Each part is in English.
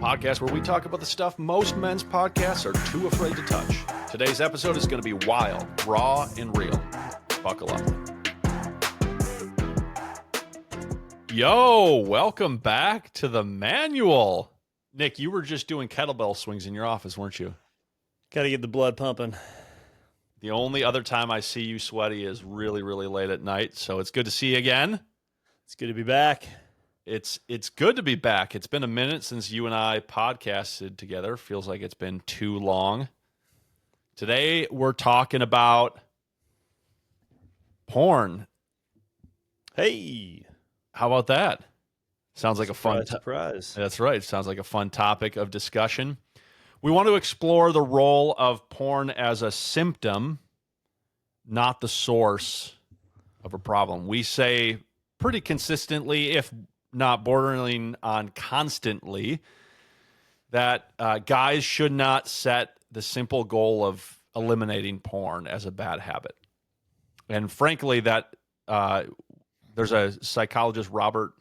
podcast where we talk about the stuff most men's podcasts are too afraid to touch. Today's episode is going to be wild, raw, and real. Buckle up. Yo, welcome back to the manual. Nick, you were just doing kettlebell swings in your office, weren't you? Got to get the blood pumping. The only other time I see you sweaty is really, really late at night, so it's good to see you again. It's good to be back. It's good to be back. It's been a minute since you and I podcasted together. Feels like it's been too long. Today, we're talking about porn. Hey. How about that? Sounds like a fun surprise. That's right. Sounds like a fun topic of discussion. We want to explore the role of porn as a symptom, not the source of a problem. We say pretty consistently, if not bordering on constantly, that guys should not set the simple goal of eliminating porn as a bad habit. And frankly, that there's a psychologist, Robert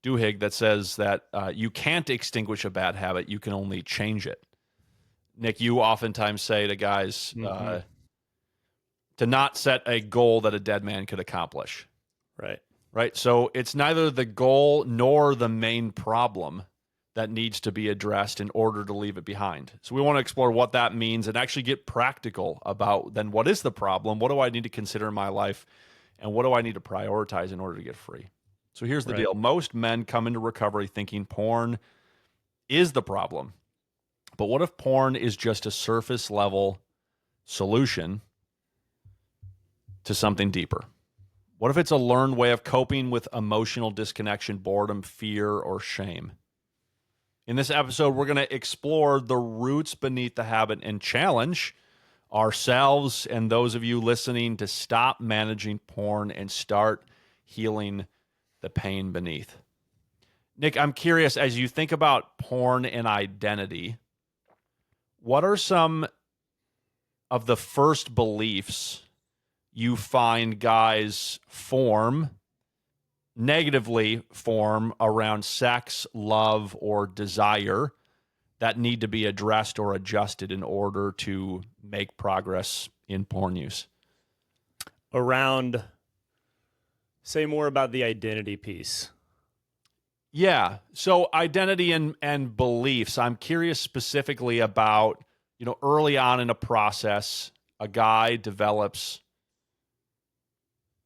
Duhigg, that says that you can't extinguish a bad habit. You can only change it. Nick, you oftentimes say to guys to not set a goal that a dead man could accomplish. Right. So it's neither the goal nor the main problem that needs to be addressed in order to leave it behind. So we want to explore what that means and actually get practical about then what is the problem? What do I need to consider in my life? And what do I need to prioritize in order to get free? So here's the deal. Most men come into recovery thinking porn is the problem. But what if porn is just a surface level solution to something deeper? What if it's a learned way of coping with emotional disconnection, boredom, fear, or shame? In this episode, we're going to explore the roots beneath the habit and challenge ourselves and those of you listening to stop managing porn and start healing the pain beneath. Nick, I'm curious, as you think about porn and identity, what are some of the first beliefs you find guys negatively form around sex, love, or desire that need to be addressed or adjusted in order to make progress in porn use? Say more about the identity piece. Yeah. So identity and beliefs. I'm curious specifically about, early on in a process, a guy develops,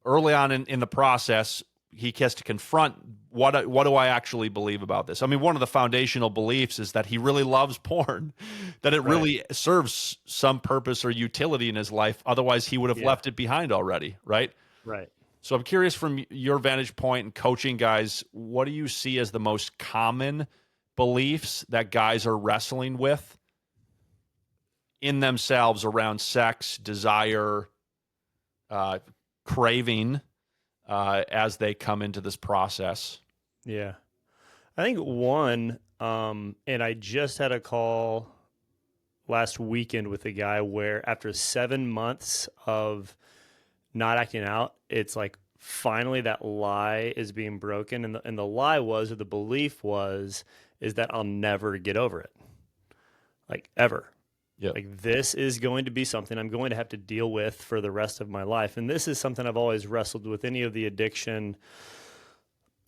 early on in the process, he has to confront what do I actually believe about this? I mean, one of the foundational beliefs is that he really loves porn, that it really serves some purpose or utility in his life. Otherwise, he would have left it behind already, right? Right. So I'm curious, from your vantage point and coaching guys, what do you see as the most common beliefs that guys are wrestling with in themselves around sex, desire, craving, as they come into this process? Yeah. I think one, and I just had a call last weekend with a guy where after 7 months of not acting out, it's like finally that lie is being broken. And the lie was, or the belief is that I'll never get over it. Like ever. Yep. Like this is going to be something I'm going to have to deal with for the rest of my life. And this is something I've always wrestled with. Any of the addiction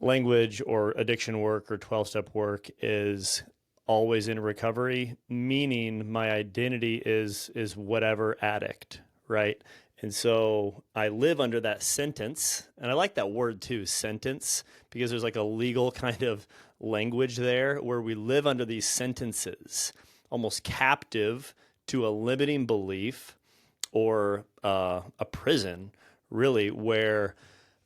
language or addiction work or 12-step work is always in recovery, meaning my identity is whatever addict, right? And so I live under that sentence, and I like that word too, sentence, because there's like a legal kind of language there where we live under these sentences, almost captive to a limiting belief or a prison, really, where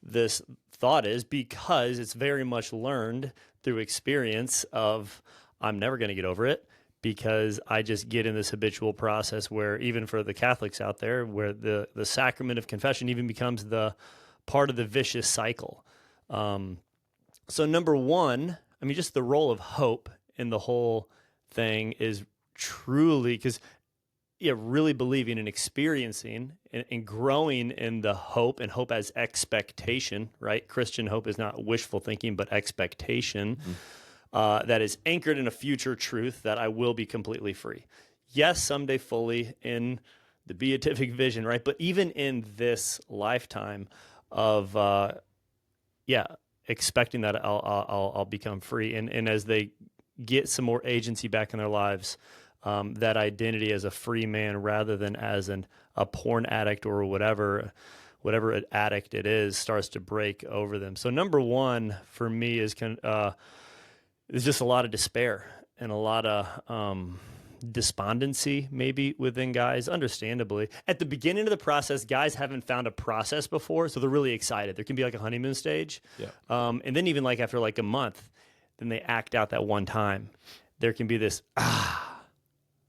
this thought is, because it's very much learned through experience of I'm never going to get over it, because I just get in this habitual process where, even for the Catholics out there, where the sacrament of confession even becomes the part of the vicious cycle. So number one, I mean, just the role of hope in the whole thing is truly, because really believing and experiencing and growing in the hope, and hope as expectation, right? Christian hope is not wishful thinking, but expectation that is anchored in a future truth that I will be completely free. Yes, someday fully in the beatific vision, right? But even in this lifetime of, expecting that I'll become free, and as they get some more agency back in their lives, that identity as a free man rather than as a porn addict or whatever addict it is starts to break over them. So number one for me is just a lot of despair and a lot of despondency maybe within guys, understandably. At the beginning of the process, guys haven't found a process before, so they're really excited. There can be like a honeymoon stage. Yeah. And then even like after like a month, then they act out that one time. There can be this,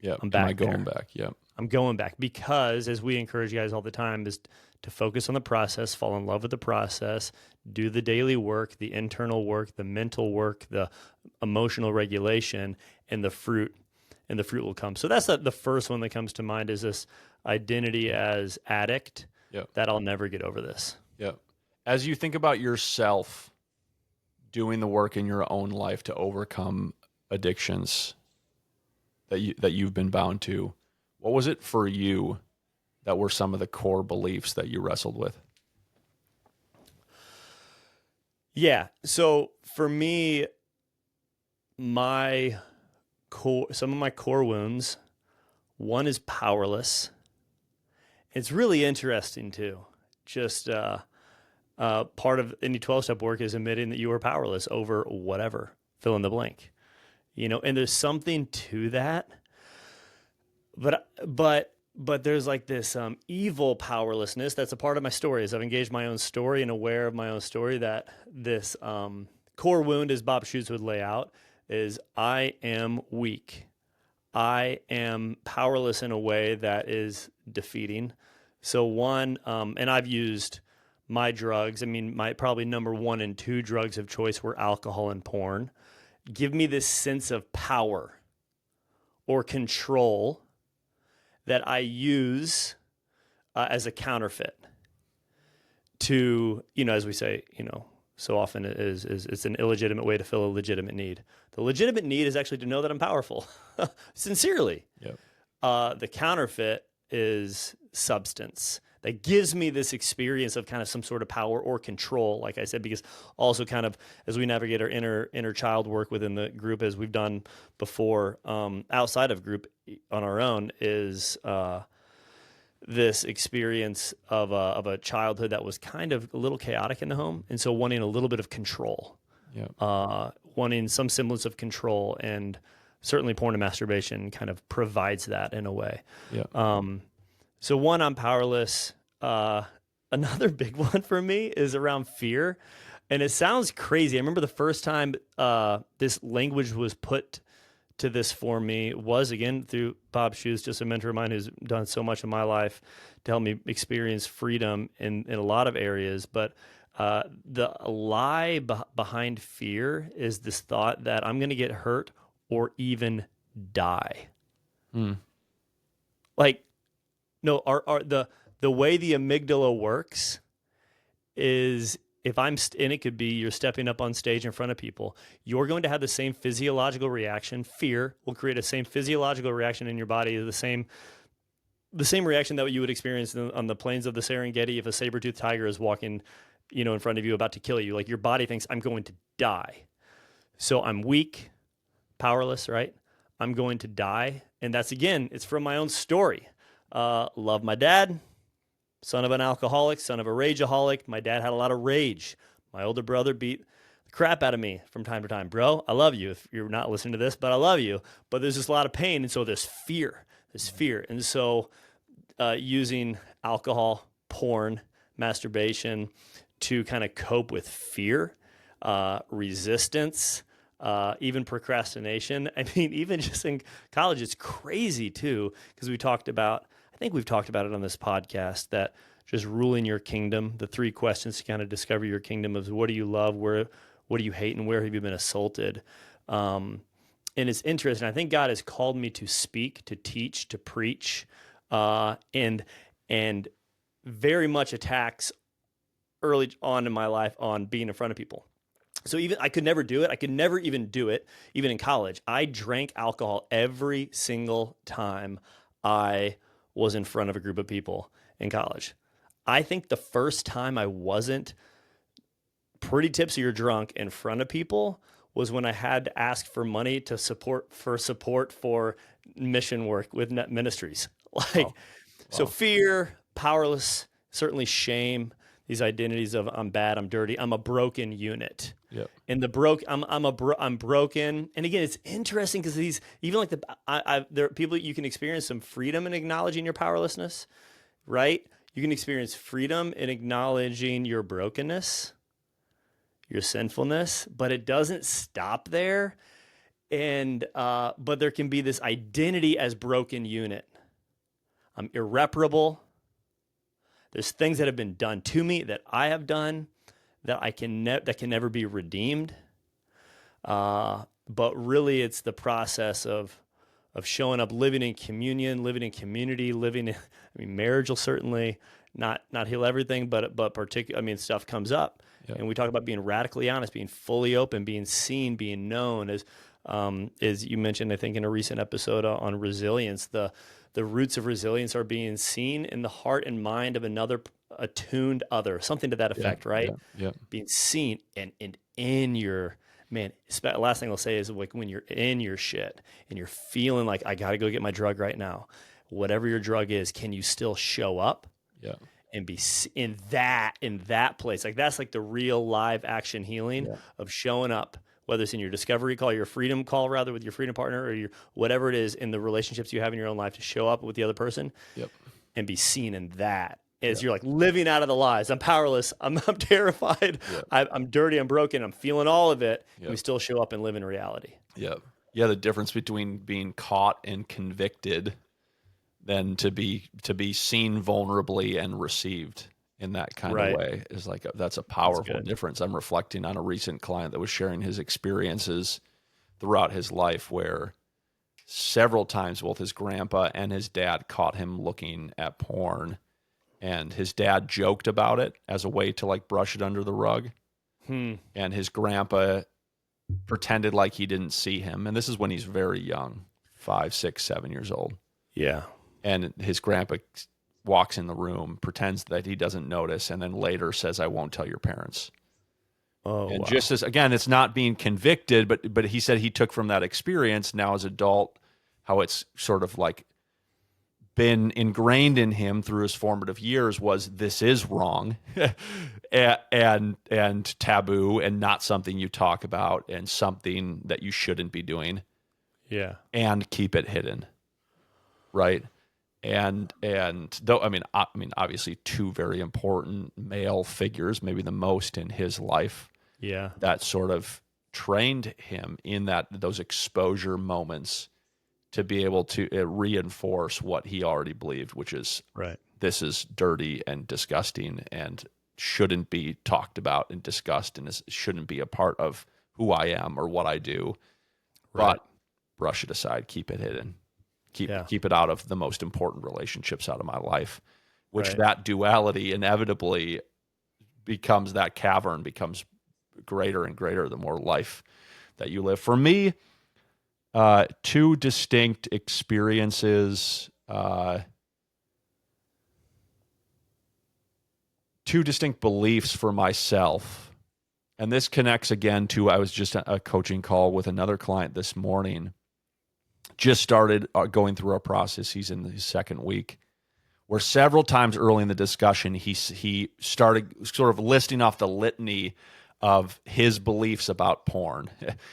Yeah. I'm back Am I going there. back? Yeah. I'm going back, because as we encourage guys all the time is to focus on the process, fall in love with the process, do the daily work, the internal work, the mental work, the emotional regulation, and the fruit will come. So that's the first one that comes to mind, is this identity as addict. Yeah. That I'll never get over this. Yeah. As you think about yourself doing the work in your own life to overcome addictions that you've been bound to, what was it for you that were some of the core beliefs that you wrestled with? Yeah. So for me, some of my core wounds, one is powerless. It's really interesting too. Just part of any 12-step work is admitting that you are powerless over whatever, fill in the blank. And there's something to that. But there's like this evil powerlessness that's a part of my story. As I've engaged my own story and aware of my own story, that this core wound, as Bob Schutz would lay out, is I am weak. I am powerless in a way that is defeating. So one, and I've used my drugs. I mean, my probably number 1 and 2 drugs of choice were alcohol and porn. Give me this sense of power or control that I use as a counterfeit to, as we say, so often it's an illegitimate way to fill a legitimate need. The legitimate need is actually to know that I'm powerful, sincerely. Yep. The counterfeit is substance that gives me this experience of kind of some sort of power or control, like I said, because also kind of as we navigate our inner child work within the group, as we've done before, outside of group on our own, is this experience of a childhood that was kind of a little chaotic in the home, and so wanting a little bit of control, wanting some semblance of control, and certainly porn and masturbation kind of provides that in a way. Yeah. So one, I'm powerless. Another big one for me is around fear. And it sounds crazy. I remember the first time this language was put to this for me was, again, through Bob Schutz, just a mentor of mine who's done so much in my life to help me experience freedom in a lot of areas. But the lie behind fear is this thought that I'm going to get hurt or even die. Like, no, the way the amygdala works is, if and it could be you're stepping up on stage in front of people, you're going to have the same physiological reaction. Fear will create a same physiological reaction in your body, the same reaction that you would experience on the plains of the Serengeti if a saber-toothed tiger is walking, in front of you about to kill you. Like, your body thinks, I'm going to die. So I'm weak, powerless, right? I'm going to die. And that's, again, it's from my own story. Love my dad, son of an alcoholic, son of a rageaholic. My dad had a lot of rage. My older brother beat the crap out of me from time to time. Bro, I love you if you're not listening to this, but I love you. But there's just a lot of pain, and so there's fear. And so using alcohol, porn, masturbation to kind of cope with fear, resistance, even procrastination. I mean, even just in college, it's crazy too, because I think we've talked about it on this podcast, that just ruling your kingdom, the 3 questions to kind of discover your kingdom of what do you love, what do you hate, and where have you been assaulted? And it's interesting. I think God has called me to speak, to teach, to preach, and very much attacks early on in my life on being in front of people. So even I could never do it. I could never even do it, even in college. I drank alcohol every single time I was in front of a group of people in college. I think the first time I wasn't pretty tipsy or drunk in front of people was when I had to ask for money to support for mission work with Net Ministries. Like, Wow. so Wow. fear, powerless, certainly shame, these identities of I'm bad, I'm dirty, I'm a broken unit. Yep. And I'm broken. And again, it's interesting because these even like there are people you can experience some freedom in acknowledging your powerlessness, right? You can experience freedom in acknowledging your brokenness, your sinfulness, but it doesn't stop there. And but there can be this identity as broken unit. I'm irreparable. There's things that have been done to me that I have done that that can never be redeemed. But really, it's the process of showing up, living in communion, living in community, living in. I mean, marriage will certainly not heal everything, but particular. I mean, stuff comes up, Yep. and we talk about being radically honest, being fully open, being seen, being known. As you mentioned, I think in a recent episode on resilience, the roots of resilience are being seen in the heart and mind of another attuned other, something to that Yeah. effect, right? Yeah. Yeah. Being seen and in your man. Last thing I'll say is like when you're in your shit and you're feeling like I got to go get my drug right now, whatever your drug is, can you still show up Yeah. and be in that place? Like that's like the real live action healing Yeah. of showing up, whether it's in your discovery call, your freedom call, rather with your freedom partner, or your whatever it is in the relationships you have in your own life, to show up with the other person Yep. and be seen in that. As Yeah. you're like living out of the lies. I'm powerless. I'm terrified. Yeah. I'm dirty. I'm broken. I'm feeling all of it. And we Yep. still show up and live in reality. Yep. Yeah. The difference between being caught and convicted than to be seen vulnerably and received in that kind of Right. way is like that's a That's powerful good. difference. I'm reflecting on a recent client that was sharing his experiences throughout his life where several times both his grandpa and his dad caught him looking at porn, and his dad joked about it as a way to like brush it under the rug, Hmm. and his grandpa pretended like he didn't see him, and this is when he's very young, 5, 6, 7 years old. Yeah. And his grandpa walks in the room, pretends that he doesn't notice, and then later says, "I won't tell your parents." Oh, And wow. just as, again, it's not being convicted, but he said he took from that experience now as adult, how it's sort of like been ingrained in him through his formative years was this is wrong and taboo and not something you talk about and something that you shouldn't be doing, Yeah. and keep it hidden, right? And though I mean obviously two very important male figures, maybe the most in his life, Yeah. that sort of trained him in those exposure moments to be able to reinforce what he already believed, which is Right. this is dirty and disgusting and shouldn't be talked about and discussed and shouldn't be a part of who I am or what I do. Right. But brush it aside, keep it hidden. Yeah. Keep it out of the most important relationships out of my life, which Right. that duality inevitably becomes, that cavern becomes greater and greater the more life that you live. For me, two distinct experiences, two distinct beliefs for myself. And this connects again to, I was just on a coaching call with another client this morning, just started going through our process. He's in his second week, where several times early in the discussion, he started sort of listing off the litany of his beliefs about porn.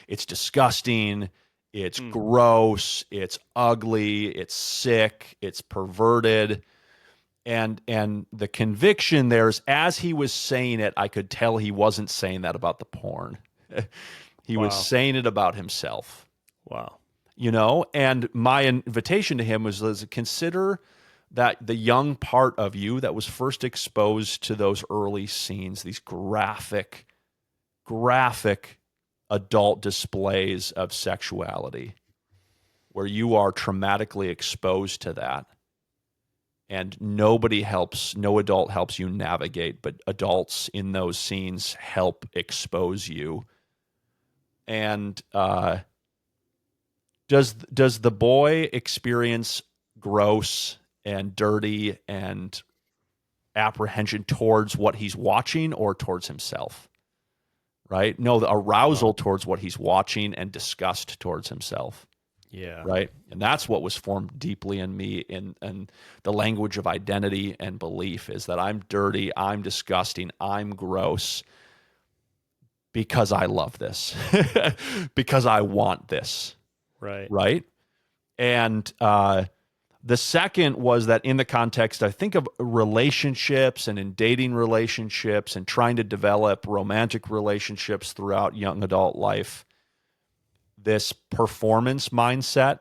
It's disgusting. It's gross. It's ugly. It's sick. It's perverted. And the conviction there is, as he was saying it, I could tell he wasn't saying that about the porn. He was Wow. saying it about himself. Wow. And my invitation to him was consider that the young part of you that was first exposed to those early scenes, these graphic adult displays of sexuality, where you are traumatically exposed to that, and no adult helps you navigate, but adults in those scenes help expose you And does the boy experience gross and dirty and apprehension towards what he's watching or towards himself? Right? No, the arousal towards what he's watching and disgust towards himself. Yeah. Right. And that's what was formed deeply in me in the language of identity and belief, is that I'm dirty, I'm disgusting, I'm gross because I love this, because I want this. Right. Right. And the second was that in the context, I think, of relationships and in dating relationships and trying to develop romantic relationships throughout young adult life, this performance mindset,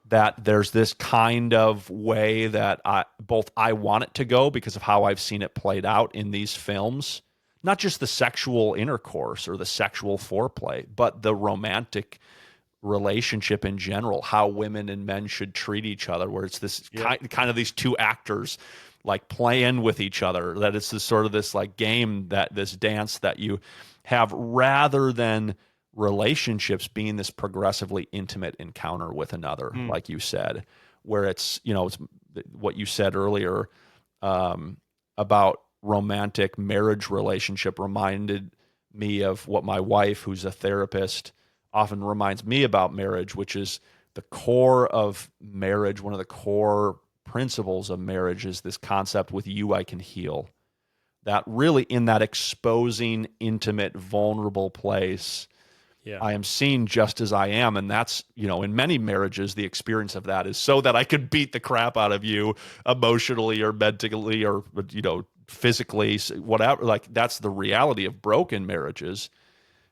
that there's this kind of way that I want it to go because of how I've seen it played out in these films, not just the sexual intercourse or the sexual foreplay, but the romantic relationship in general, how women and men should treat each other, where it's this kind of these two actors like playing with each other, that it's this sort of this like game, that this dance that you have, rather than relationships being this progressively intimate encounter with another, like you said, where it's, it's what you said earlier about romantic marriage relationship reminded me of what my wife, who's a therapist, often reminds me about marriage, which is the core of marriage. One of the core principles of marriage is this concept, with you I can heal. That really, in that exposing, intimate, vulnerable place, I am seen just as I am. And that's, in many marriages, the experience of that is so that I could beat the crap out of you emotionally or mentally or, physically, whatever. Like, that's the reality of broken marriages.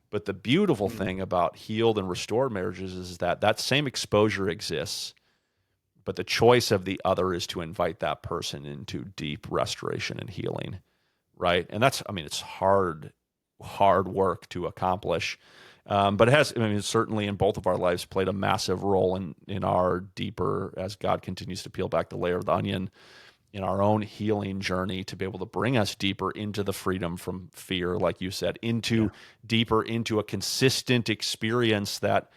But the beautiful thing about healed and restored marriages is that that same exposure exists, but the choice of the other is to invite that person into deep restoration and healing, right? And that's, it's hard work to accomplish. But it has, certainly in both of our lives played a massive role in our deeper, as God continues to peel back the layer of the onion, in our own healing journey, to be able to bring us deeper into the freedom from fear, like you said, deeper into a consistent experience, that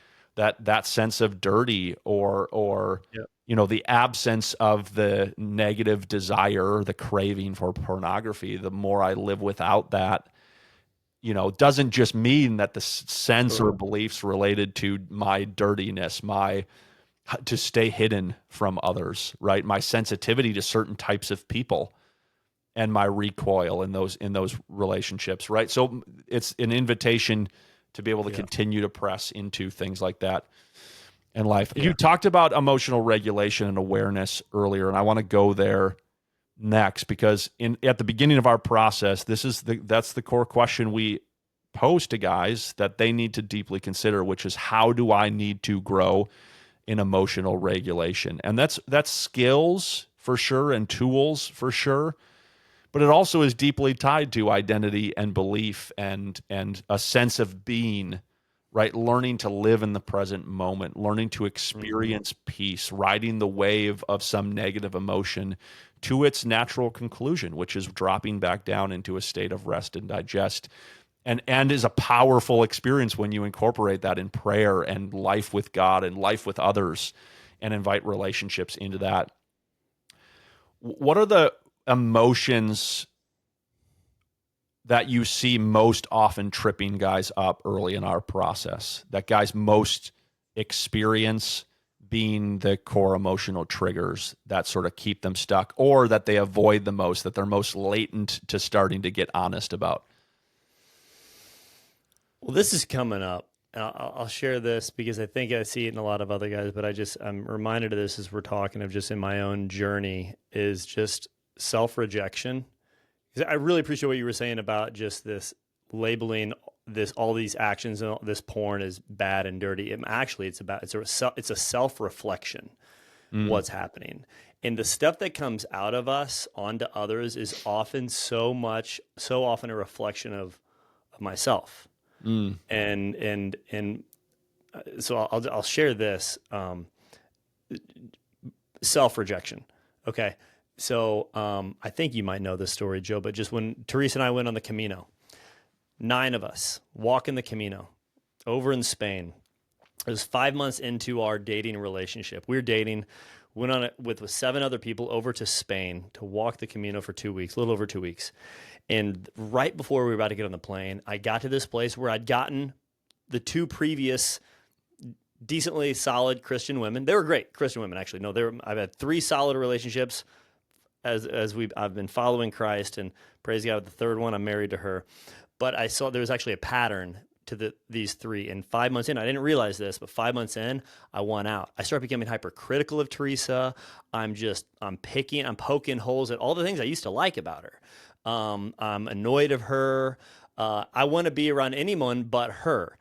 sense of dirty or the absence of the negative desire, the craving for pornography. The more I live without that, doesn't just mean that the sense or beliefs related to my dirtiness, to stay hidden from others, right? My sensitivity to certain types of people and my recoil in those relationships, right? So it's an invitation to be able to continue to press into things like that in life. Yeah. You talked about emotional regulation and awareness earlier, and I want to go there next, because at the beginning of our process, that's the core question we pose to guys that they need to deeply consider, which is, how do I need to grow in emotional regulation? And that's skills for sure and tools for sure, but it also is deeply tied to identity and belief and a sense of being, right? Learning to live in the present moment, learning to experience peace, riding the wave of some negative emotion to its natural conclusion, which is dropping back down into a state of rest and digest. And is a powerful experience when you incorporate that in prayer and life with God and life with others, and invite relationships into that. What are the emotions that you see most often tripping guys up early in our process, that guys most experience being the core emotional triggers that sort of keep them stuck, or that they avoid the most, that they're most latent to starting to get honest about? Well, this is coming up. I'll share this because I think I see it in a lot of other guys, but I'm reminded of this as we're talking, of just in my own journey, is just self-rejection. Because I really appreciate what you were saying about just this labeling all these actions and this porn as bad and dirty. It's a self-reflection, what's happening. And the stuff that comes out of us onto others is often so often a reflection of myself. And so I'll share this, self-rejection. Okay. So, I think you might know this story, Joe, but just when Teresa and I went on the Camino, 9 of us walking the Camino, over in Spain. It was 5 months into our dating relationship. We were dating, went on it with 7 other people over to Spain to walk the Camino for 2 weeks, a little over 2 weeks. And right before we were about to get on the plane, I got to this place where I'd gotten the 2 previous decently solid Christian women. They were great Christian women, actually. No, I've had 3 solid relationships as I've been following Christ, and praise God, the 3rd one, I'm married to her. But I saw there was actually a pattern to these 3. And 5 months in, I didn't realize this, but 5 months in, I won out. I started becoming hypercritical of Teresa. I'm poking holes at all the things I used to like about her. I'm annoyed of her. I want to be around anyone but her.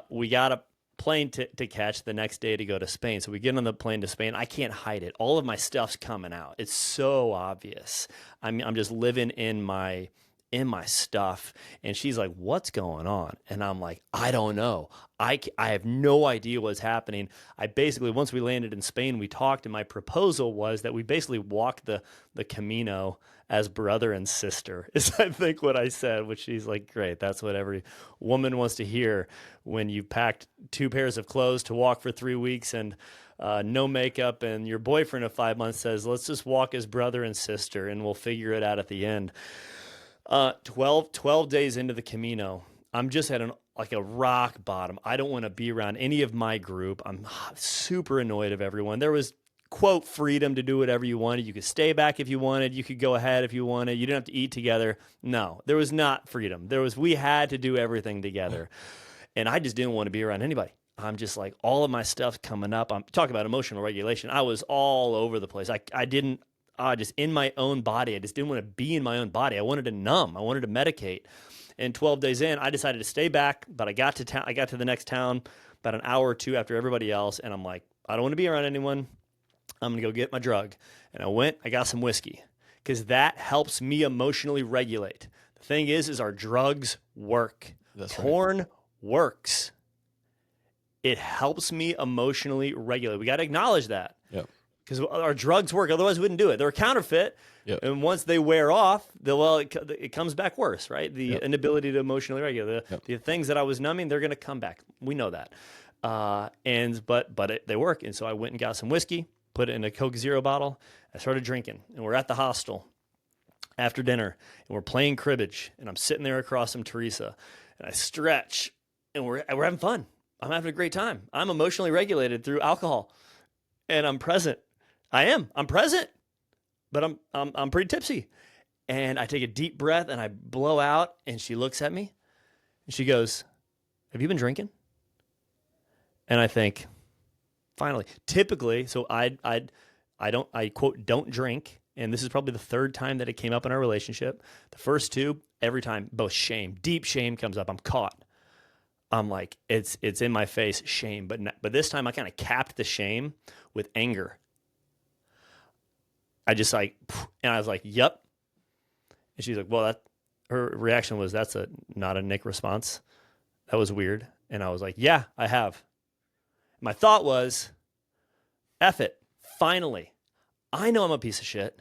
We got a plane to catch the next day to go to Spain. So we get on the plane to Spain. I can't hide it. All of my stuff's coming out. It's so obvious. I'm just living in my stuff. And she's like, what's going on? And I'm like, I don't know. I have no idea what's happening. I basically, once we landed in Spain, we talked, and my proposal was that we basically walk the Camino as brother and sister, is I think what I said, which she's like, great. That's what every woman wants to hear when you packed 2 pairs of clothes to walk for 3 weeks and no makeup, and your boyfriend of 5 months says, let's just walk as brother and sister and we'll figure it out at the end. 12 days into the Camino, I'm just at a rock bottom. I don't want to be around any of my group. I'm super annoyed of everyone. There was, quote, freedom to do whatever you wanted. You could stay back if you wanted. You could go ahead if you wanted. You didn't have to eat together. No, there was not freedom. We had to do everything together. And I just didn't want to be around anybody. I'm just like, all of my stuff's coming up. I'm talking about emotional regulation. I was all over the place. Just in my own body. I just didn't want to be in my own body. I wanted to numb. I wanted to medicate. And 12 days in, I decided to stay back, but I got to the next town about an hour or 2 after everybody else, and I'm like, I don't want to be around anyone. I'm going to go get my drug. And I got some whiskey, because that helps me emotionally regulate. The thing is our drugs work. That's Porn works. It helps me emotionally regulate. We got to acknowledge that. Yep. Because our drugs work, otherwise we wouldn't do it. They're a counterfeit, Yep. And once they wear off, it comes back worse, right? The Yep. inability to emotionally regulate. Yep. The things that I was numbing, they're going to come back. We know that. But they work. And so I went and got some whiskey, put it in a Coke Zero bottle. I started drinking, and we're at the hostel after dinner, and we're playing cribbage, and I'm sitting there across from Teresa, and I stretch, and we're having fun. I'm having a great time. I'm emotionally regulated through alcohol, and I'm present. I'm present, but I'm pretty tipsy. And I take a deep breath and I blow out, and she looks at me and she goes, have you been drinking? And I think, finally, typically, so I quote, don't drink. And this is probably the 3rd time that it came up in our relationship. The first 2, every time, both shame, deep shame comes up. I'm caught. I'm like, it's in my face, shame. But this time I kind of capped the shame with anger. I just and I was like, yep. And she's like, well, her reaction was, that's not a Nick response. That was weird. And I was like, yeah, I have. My thought was, F it. Finally, I know I'm a piece of shit.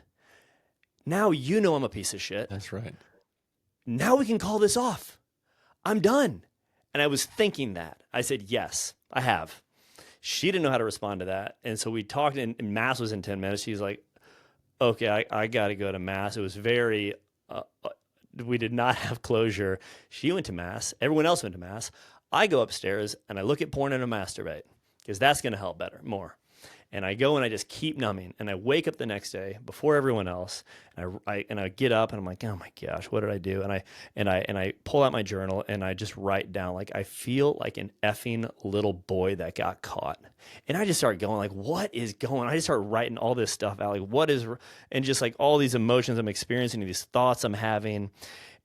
Now you know I'm a piece of shit. That's right. Now we can call this off. I'm done. And I was thinking that. I said, yes, I have. She didn't know how to respond to that. And so we talked, and Mass was in 10 minutes. She's like, okay, I got to go to Mass. It was very, we did not have closure. She went to Mass. Everyone else went to Mass. I go upstairs and I look at porn and I masturbate, because that's going to help more. And I go and I just keep numbing. And I wake up the next day before everyone else. And I get up and I'm like, oh my gosh, what did I do? And I pull out my journal and I just write down, like, I feel like an effing little boy that got caught. And I just start going, like, what is going on? I just start writing all this stuff out, like, and just like all these emotions I'm experiencing, these thoughts I'm having.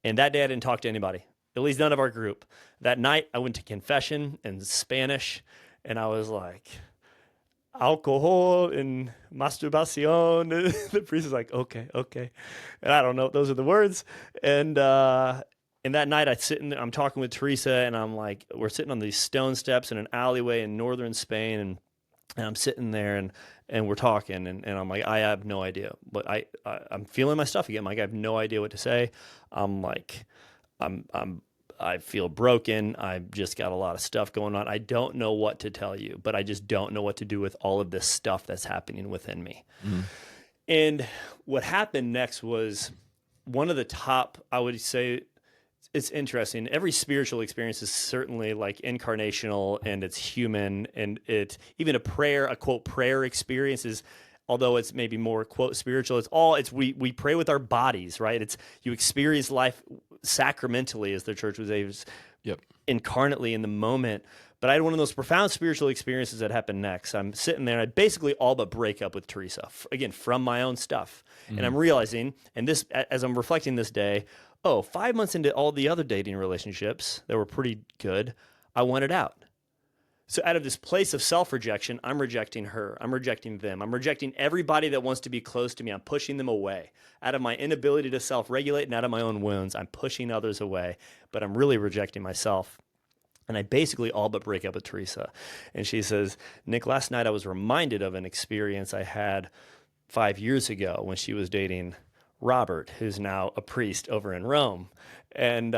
And that day I didn't talk to anybody, at least none of our group. That night I went to confession in Spanish, and I was like, alcohol and masturbación. The priest is like, okay. And I don't know if those are the words. And that night I'm talking with Teresa, and I'm like, we're sitting on these stone steps in an alleyway in northern Spain, and I'm sitting there and we're talking, and I'm like, I have no idea, but I'm feeling my stuff again. I'm like, I have no idea what to say. I'm like, I'm I feel broken. I've just got a lot of stuff going on. I don't know what to tell you, but I just don't know what to do with all of this stuff that's happening within me. Mm. And what happened next was one of the top, I would say, it's interesting. Every spiritual experience is certainly like incarnational and it's human, and it even a prayer, a quote prayer experience is, although it's maybe more quote spiritual, we pray with our bodies, right? It's you experience life sacramentally, as the church was able, Yep. incarnately in the moment. But I had one of those profound spiritual experiences that happened next. I'm sitting there and I basically all but break up with Teresa, again, from my own stuff. Mm. And I'm realizing, and this, as I'm reflecting this day, 5 months into all the other dating relationships that were pretty good, I wanted out. So out of this place of self-rejection, I'm rejecting her. I'm rejecting them. I'm rejecting everybody that wants to be close to me. I'm pushing them away. Out of my inability to self-regulate and out of my own wounds, I'm pushing others away, but I'm really rejecting myself. And I basically all but break up with Teresa. And she says, Nick, last night I was reminded of an experience I had 5 years ago when she was dating Robert, who's now a priest over in Rome. And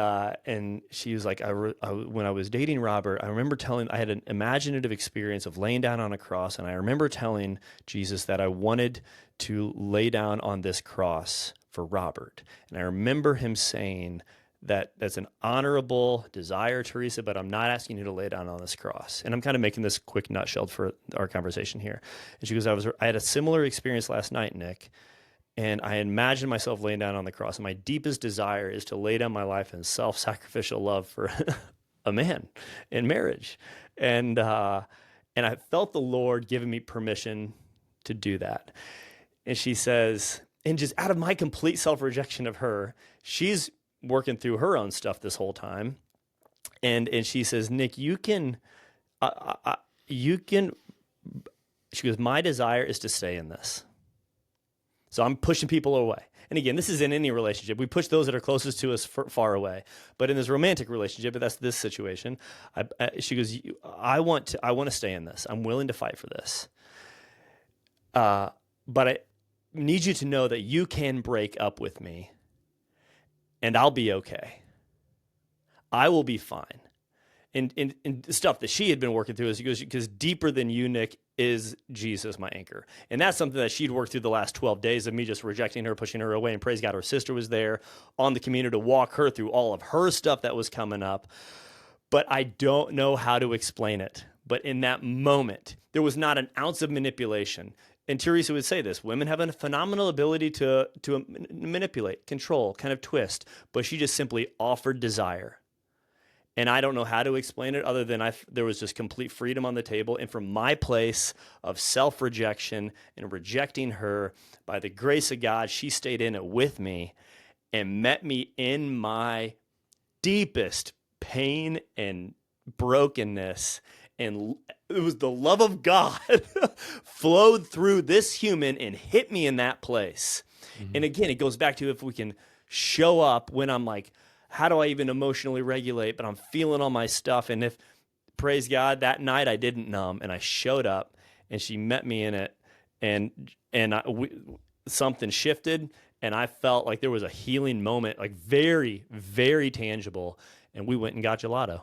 she was like, when I was dating Robert, I remember I had an imaginative experience of laying down on a cross. And I remember telling Jesus that I wanted to lay down on this cross for Robert. And I remember him saying, that's an honorable desire, Teresa, but I'm not asking you to lay down on this cross. And I'm kind of making this quick nutshell for our conversation here. And she goes, I had a similar experience last night, Nick, and I imagined myself laying down on the cross. And my deepest desire is to lay down my life in self-sacrificial love for a man in marriage. And I felt the Lord giving me permission to do that. And she says, and just out of my complete self-rejection of her, she's working through her own stuff this whole time. And she says, Nick, you can, she goes, my desire is to stay in this. So I'm pushing people away. And again, this is in any relationship. We push those that are closest to us far away. But in this romantic relationship, if that's this situation, she goes, I want to stay in this. I'm willing to fight for this. But I need you to know that you can break up with me and I'll be okay. I will be fine. And stuff that she had been working through is because deeper than you, Nick, is Jesus, my anchor. And that's something that she'd worked through the last 12 days of me just rejecting her, pushing her away. And praise God, her sister was there on the community to walk her through all of her stuff that was coming up. But I don't know how to explain it. But in that moment, there was not an ounce of manipulation. And Teresa would say this, women have a phenomenal ability to manipulate, control, kind of twist. But she just simply offered desire. And I don't know how to explain it other than there was just complete freedom on the table. And from my place of self-rejection and rejecting her, by the grace of God, she stayed in it with me and met me in my deepest pain and brokenness. And it was the love of God flowed through this human and hit me in that place. Mm-hmm. And again, it goes back to if we can show up when I'm like, how do I even emotionally regulate? But I'm feeling all my stuff. And if, praise God, that night I didn't numb and I showed up and she met me in it and something shifted and I felt like there was a healing moment, like very, very tangible. And we went and got gelato.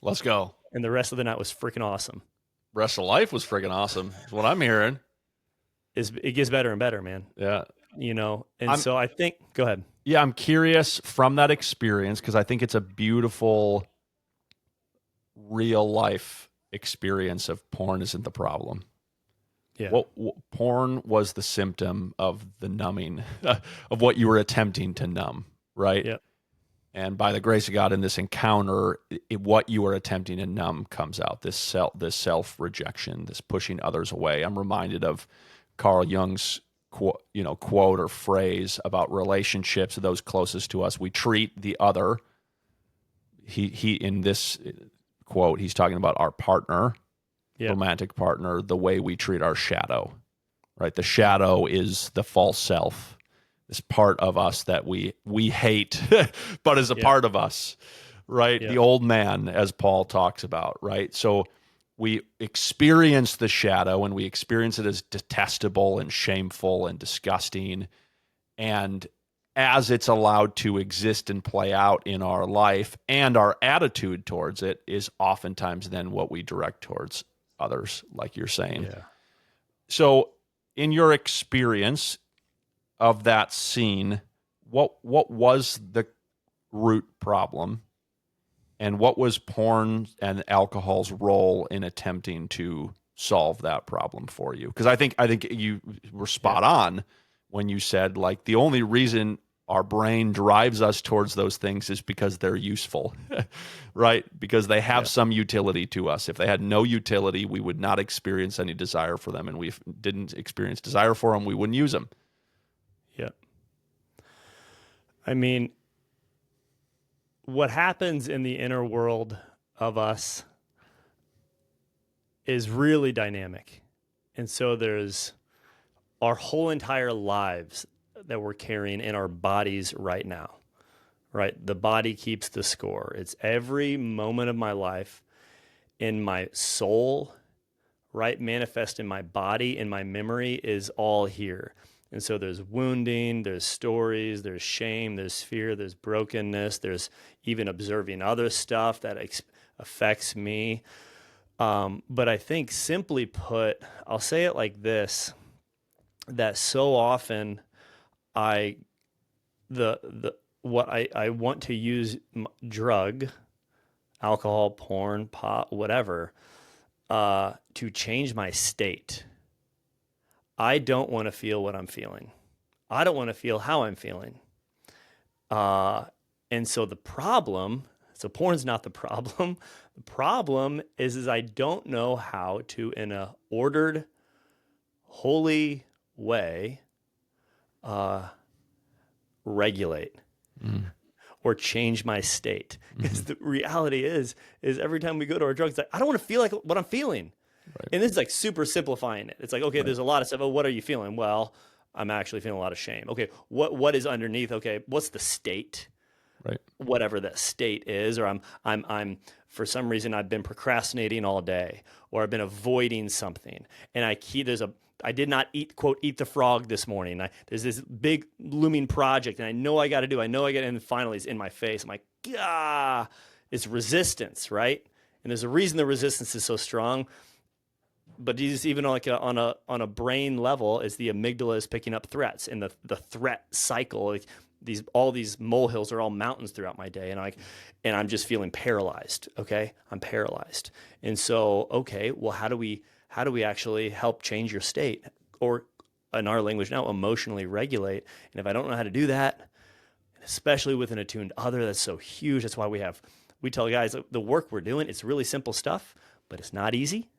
Let's go. And the rest of the night was freaking awesome. Rest of life was freaking awesome. Is what I'm hearing. It gets better and better, man. Yeah. You know, and so I think, go ahead. Yeah, I'm curious from that experience because I think it's a beautiful real life experience of porn isn't the problem. Yeah. What porn was the symptom of the numbing of what you were attempting to numb, right? Yeah. And by the grace of God in this encounter, what you were attempting to numb comes out, this self-rejection, this pushing others away. I'm reminded of Carl Jung's quote or phrase about relationships, those closest to us. We treat the other. He in this quote, he's talking about our partner, romantic partner, the way we treat our shadow, right? The shadow is the false self, this part of us that we hate, but is a part of us, right? The old man, as Paul talks about, right? So we experience the shadow and we experience it as detestable and shameful and disgusting. And as it's allowed to exist and play out in our life, and our attitude towards it is oftentimes then what we direct towards others, like you're saying. Yeah. So in your experience of that scene, what was the root problem, and what was porn and alcohol's role in attempting to solve that problem for you? Because I think you were spot on when you said, like, the only reason our brain drives us towards those things is because they're useful, right? Because they have some utility to us. If they had no utility, we would not experience any desire for them, and we didn't experience desire for them, we wouldn't use them. Yeah. I mean, what happens in the inner world of us is really dynamic. And so there's our whole entire lives that we're carrying in our bodies right now, right? The body keeps the score. It's every moment of my life in my soul, right? Manifest in my body, in my memory is all here. And so there's wounding, there's stories, there's shame, there's fear, there's brokenness, there's even observing other stuff that affects me. But I think, simply put, I'll say it like this, that so often I want to use drug, alcohol, porn, pot, whatever, to change my state. I don't want to feel what I'm feeling. I don't want to feel how I'm feeling. And so so porn's not the problem. The problem is I don't know how to, in a ordered, holy way, regulate or change my state. Because the reality is every time we go to our drugs, I don't want to feel like what I'm feeling. Right. And this is like super simplifying it. It's like, okay, there's a lot of stuff. Oh, what are you feeling? Well, I'm actually feeling a lot of shame. Okay, what is underneath? Okay, what's the state? Right. Whatever that state is, or I'm for some reason I've been procrastinating all day, or I've been avoiding something, and I did not eat the frog this morning. There's this big looming project, and I know I got to do. And finally it's in my face. I'm like, it's resistance, right? And there's a reason the resistance is so strong. But even like on a brain level, is the amygdala is picking up threats, and the threat cycle. Like all these molehills are all mountains throughout my day, and I'm just feeling paralyzed. Okay, I'm paralyzed, and so well, how do we actually help change your state, or in our language now, emotionally regulate? And if I don't know how to do that, especially with an attuned other, that's so huge. That's why we tell guys the work we're doing. It's really simple stuff, but it's not easy.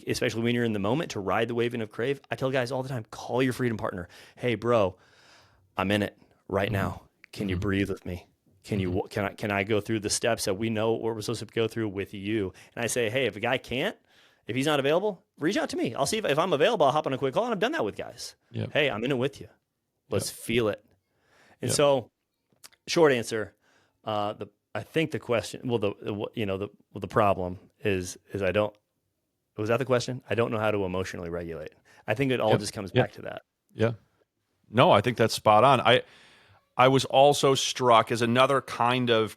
Especially when you're in the moment, to ride the waving of crave. I tell guys all the time, call your freedom partner. Hey, bro, I'm in it right now. Can you breathe with me? Can I go through the steps that we know what we're supposed to go through with you? And I say, hey, if a guy can't, if he's not available, reach out to me. I'll see if I'm available. I'll hop on a quick call, and I've done that with guys. Yep. Hey, I'm in it with you. Let's feel it. And Yep. so, short answer, I think the question, the problem is I don't. Was that the question? I don't know how to emotionally regulate. I think it all just comes back to that. Yeah. No, I think that's spot on. I was also struck as another kind of,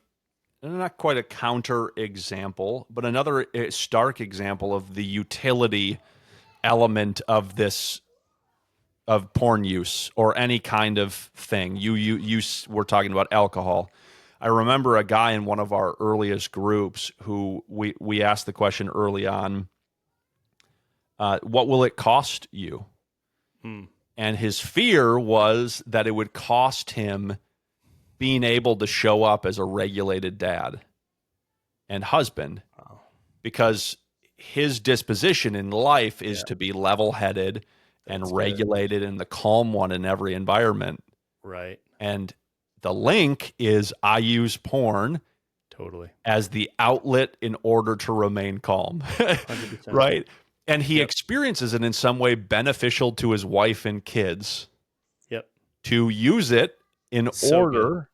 not quite a counter example, but another stark example of the utility element of of porn use, or any kind of thing. You were talking about alcohol. I remember a guy in one of our earliest groups who we asked the question early on, what will it cost you? And his fear was that it would cost him being able to show up as a regulated dad and husband, because his disposition in life is to be level-headed and regulated and the calm one in every environment. Right. And the link is, I use porn as the outlet in order to remain calm. 100%. Right. And he experiences it in some way beneficial to his wife and kids. Yep. To use it in order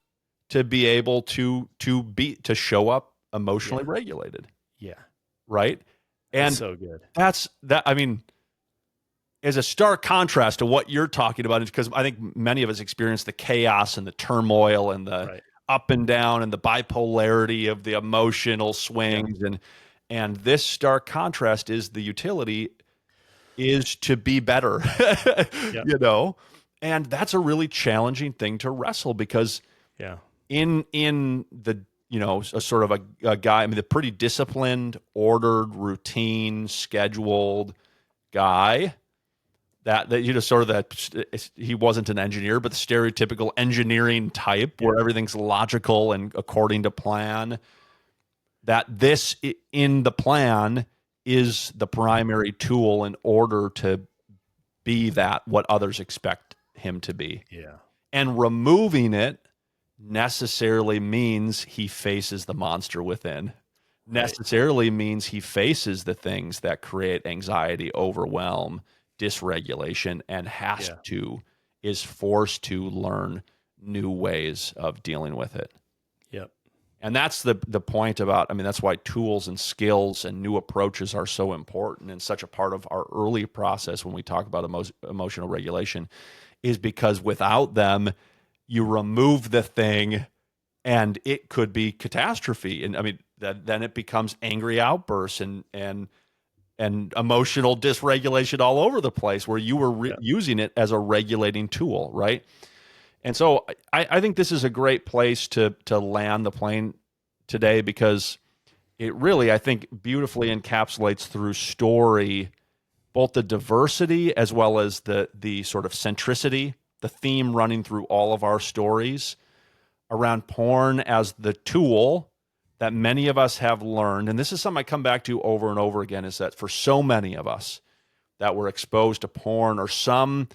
to be able to show up emotionally regulated. Yeah. Right. And so good. that's that. I mean, is a stark contrast to what you're talking about, because I think many of us experience the chaos and the turmoil and the Right. up and down and the bipolarity of the emotional Yeah. swings, and this stark contrast is the utility is to be better, Yeah. you know, and that's a really challenging thing to wrestle, because Yeah. in the, a sort of a guy, I mean, the pretty disciplined, ordered, routine, scheduled guy, that sort of that he wasn't an engineer, but the stereotypical engineering type Yeah. where everything's logical and according to plan, that this in the plan is the primary tool in order to be that what others expect him to be. Yeah. And removing it necessarily means he faces the monster within. Right. Necessarily means he faces the things that create anxiety, overwhelm, dysregulation, and Yeah. is forced to learn new ways of dealing with it. Yep. And that's the point about, I mean, that's why tools and skills and new approaches are so important and such a part of our early process when we talk about emotional regulation, is because without them, you remove the thing and it could be catastrophe. And I mean, then it becomes angry outbursts and emotional dysregulation all over the place, where you were Yeah. using it as a regulating tool, right? And so I think this is a great place to land the plane today, because it really, I think, beautifully encapsulates through story both the diversity as well as the sort of centricity, the theme running through all of our stories around porn as the tool that many of us have learned. And this is something I come back to over and over again, is that for so many of us that were exposed to porn or some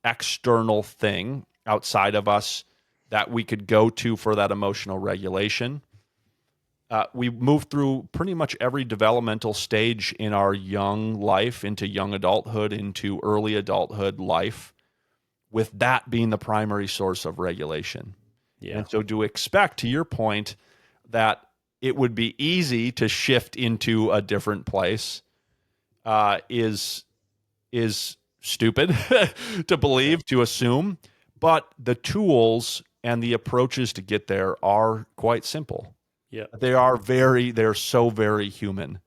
external thing outside of us that we could go to for that emotional regulation, we moved through pretty much every developmental stage in our young life, into young adulthood, into early adulthood life, with that being the primary source of regulation. Yeah. And so to expect, to your point, that it would be easy to shift into a different place is stupid to Yeah. believe, to assume. But the tools and the approaches to get there are quite simple. Yeah. They're so very human.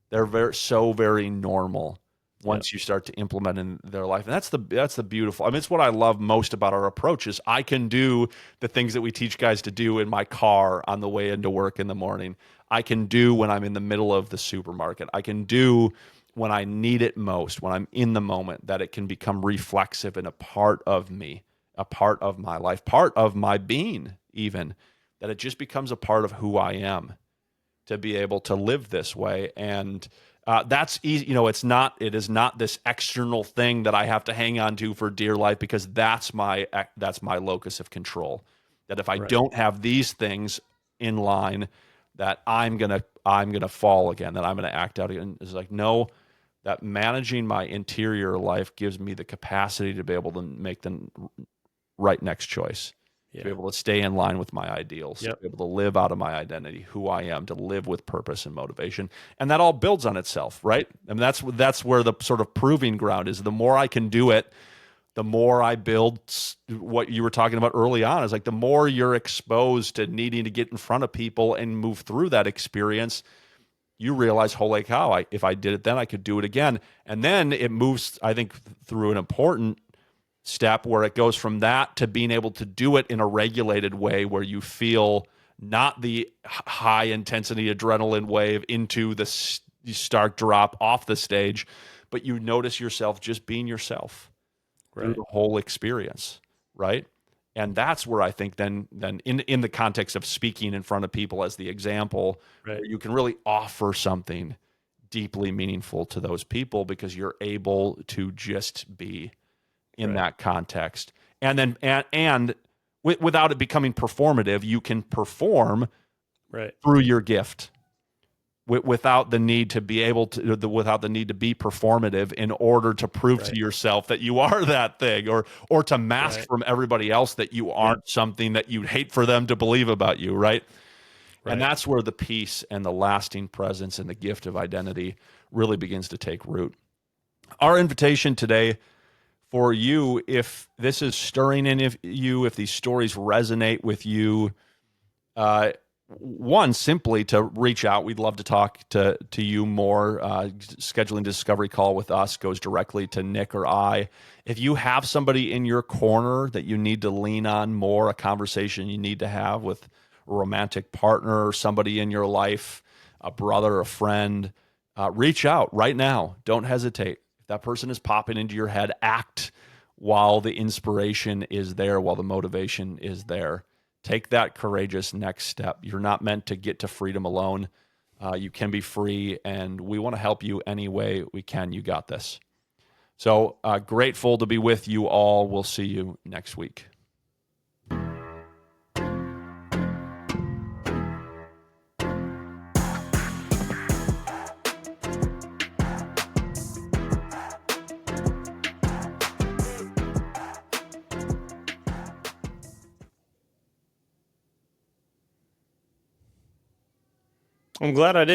They're so very normal Yeah. once you start to implement in their life. And that's the beautiful. I mean, it's what I love most about our approach is I can do the things that we teach guys to do in my car on the way into work in the morning. I can do when I'm in the middle of the supermarket. I can do when I need it most, when I'm in the moment, that it can become reflexive and a part of me, a part of my life, part of my being, even, that it just becomes a part of who I am, to be able to live this way. And that's easy. It is not this external thing that I have to hang on to for dear life, because that's my locus of control. That if I Right. don't have these things in line, that I'm gonna fall again, that I'm gonna act out again. It's like, no, that managing my interior life gives me the capacity to be able to make the right next choice, to be Yeah. able to stay in line with my ideals, to Yep. be able to live out of my identity, who I am, to live with purpose and motivation. And that all builds on itself, right? I mean, that's where the sort of proving ground is. The more I can do it, the more I build. What you were talking about early on is like, the more you're exposed to needing to get in front of people and move through that experience, you realize, holy cow, if I did it then, I could do it again. And then it moves, I think, through an important step where it goes from that to being able to do it in a regulated way, where you feel not the high intensity adrenaline wave into the stark drop off the stage, but you notice yourself just being yourself through Right. the whole experience, right? And that's where I think then in the context of speaking in front of people as the example, Right. where you can really offer something deeply meaningful to those people, because you're able to just be in Right. that context. And then without it becoming performative, you can perform Right. through your gift, without the need to be able to without the need to be performative in order to prove to Right. yourself that you are that thing, or to mask Right. from everybody else that you Yep. aren't something that you'd hate for them to believe about you, right? And Right. that's where the peace and the lasting presence and the gift of identity really begins to take root. Our invitation today for you, if this is stirring in if these stories resonate with you, one, simply to reach out. We'd love to talk to you more. Scheduling discovery call with us goes directly to Nick or I. If you have somebody in your corner that you need to lean on more, a conversation you need to have with a romantic partner or somebody in your life, a brother, a friend, reach out right now. Don't hesitate. If that person is popping into your head, act while the inspiration is there, while the motivation is there. Take that courageous next step. You're not meant to get to freedom alone. You can be free, and we want to help you any way we can. You got this. So grateful to be with you all. We'll see you next week. I'm glad I did.